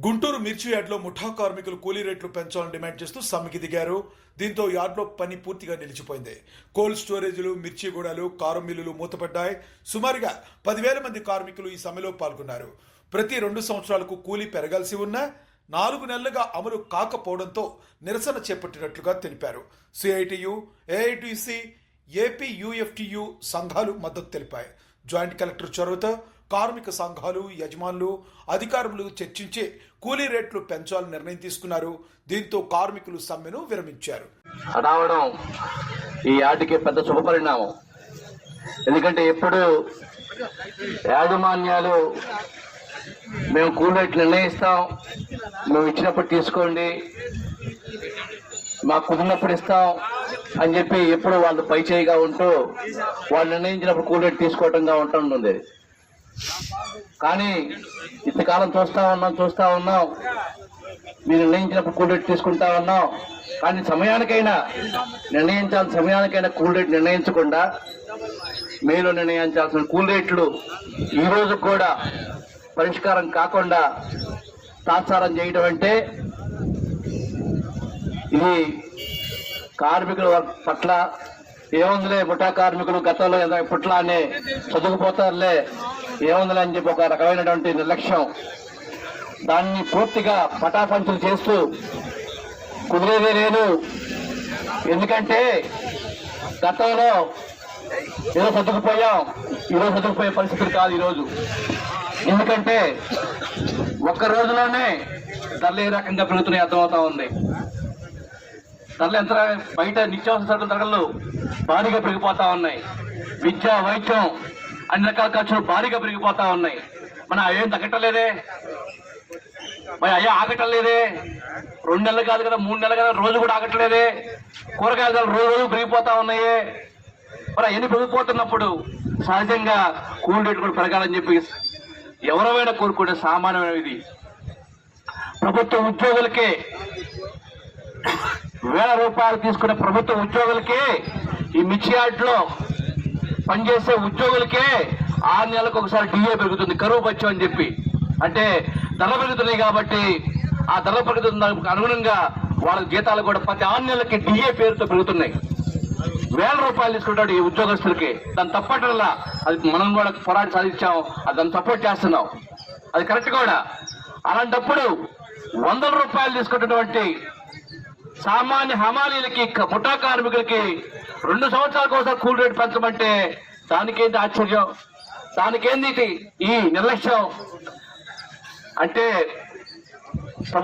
గుంటూరు మిర్చి యార్డ్లో ముఠా కార్మికులు కూలీ రేట్లు పెంచాలని డిమాండ్ చేస్తూ సమ్మెకి దిగారు. దీంతో యార్డ్లో పని పూర్తిగా నిలిచిపోయింది. కోల్డ్ స్టోరేజీలు, మిర్చి గూడాలు, కారం మిల్లులు మూతపడ్డాయి. సుమారుగా 10,000 మంది కార్మికులు ఈ సమ్మెలో పాల్గొన్నారు. ప్రతి 2 సంవత్సరాలకు కూలీ పెరగాల్సి ఉన్నా 4 నెలలుగా అమలు కాకపోవడంతో నిరసన చేపట్టినట్లుగా తెలిపారు. సిఐటియు, ఏఐటిసి, ఏపీయూఎఫ్టియు సంఘాలు మద్దతు తెలిపాయి. జాయింట్ కలెక్టర్ చొరవతో కార్మిక సంఘాలు, యజమానులు, అధికారులు చర్చించి కూలీ రేట్లు పెంచాలని నిర్ణయం తీసుకున్నారు. దీంతో కార్మికులు సమ్మెను విరమించారు. రావడం ఈ యార్డుకి పెద్ద శుభపరిణామం. ఎందుకంటే ఎప్పుడు యాజమాన్యాలు మేము కూలీ రేట్లు నిర్ణయిస్తాం, మేము ఇచ్చినప్పుడు తీసుకోండి, మాకు కుదిరినప్పుడు ఇస్తాం అని చెప్పి ఎప్పుడు వాళ్ళు పై చేయిగా ఉంటూ వాళ్ళు నిర్ణయించినప్పుడు కూలీ రేట్ తీసుకోవటంగా ఉంటుంది. కానీ ఇంతకాలం చూస్తా ఉన్నాం, మీరు నిర్ణయించినప్పుడు కూల్ రేట్ తీసుకుంటా ఉన్నాం. కానీ సమయానికైనా కూల్ రేట్ నిర్ణయించకుండా మీరు నిర్ణయించాల్సిన కూల్ రేట్లు ఈ రోజు కూడా పరిష్కారం కాకుండా తాత్సారం చేయడం అంటే ఇది కార్మికుల పట్ల ఏముందిలే, ముఠా కార్మికులు గతంలో ఇప్పట్లానే చదువుకుపోతారులే, ఏముందిలే అని చెప్పి ఒక రకమైనటువంటి నిర్లక్ష్యం, దాన్ని పూర్తిగా పటాపంచులు చేస్తూ కుదిరేదే లేదు. ఎందుకంటే గతంలో ఏదో చదువుకుపోయాం, ఈరోజు చదువుకుపోయే పరిస్థితులు కాదు ఈరోజు. ఎందుకంటే ఒక్క రోజులోనే ధరలు ఏ రకంగా పెరుగుతున్నాయి అర్థమవుతా ఉంది. ధరలు ఎంత బయట నిత్యావసర సరుకుల ధరలు భారీగా పెరిగిపోతా ఉన్నాయి. విద్య, వైద్యం, అన్ని రకాల ఖర్చులు భారీగా పెరిగిపోతా ఉన్నాయి. మన ఏం తగ్గటలేదే, మరి అయ్యా ఆగటలేదే. 2 నెలలు కాదు కదా, 3 నెలలు కదా, రోజు కూడా ఆగట్లేదే. కూరగాయల ధరలు రోజు పెరిగిపోతా ఉన్నాయే. మరి ఎన్ని పెరిగిపోతున్నప్పుడు సహజంగా కూల్ రేట్ కూడా పెరగాలని చెప్పి ఎవరైనా కోరుకునే సామాన్యమైన ఇది. ప్రభుత్వ ఉద్యోగులకే ₹1000 తీసుకునే ప్రభుత్వ ఉద్యోగులకే, ఈ మిర్చి యార్డ్లో పనిచేసే ఉద్యోగులకే 6 నెలలకు ఒకసారి డిఏ పెరుగుతుంది, కరువు బత్యం అని చెప్పి. అంటే ధరలు పెరుగుతున్నాయి కాబట్టి ఆ ధరలు పెరుగుతున్న అనుగుణంగా వాళ్ళ జీతాలు కూడా ప్రతి 6 నెలలకి డిఏ పేరుతో పెరుగుతున్నాయి. ₹1000 తీసుకుంటాడు ఈ ఉద్యోగస్తులకి. దాన్ని తప్పటల్లా అది మనం కూడా పోరాడి సాధించాం, అది దాన్ని సపోర్ట్ చేస్తున్నాం, అది కరెక్ట్ కూడా. అలాంటప్పుడు ₹100 తీసుకున్నటువంటి సామాన్య హమాలీలకి, ముఠా కార్మికులకి 2 సంవత్సరాల కోసం కూల్ రేట్ పెంచమంటే దానికేంటి ఆశ్చర్యం, దానికేంది ఈ నిర్లక్ష్యం? అంటే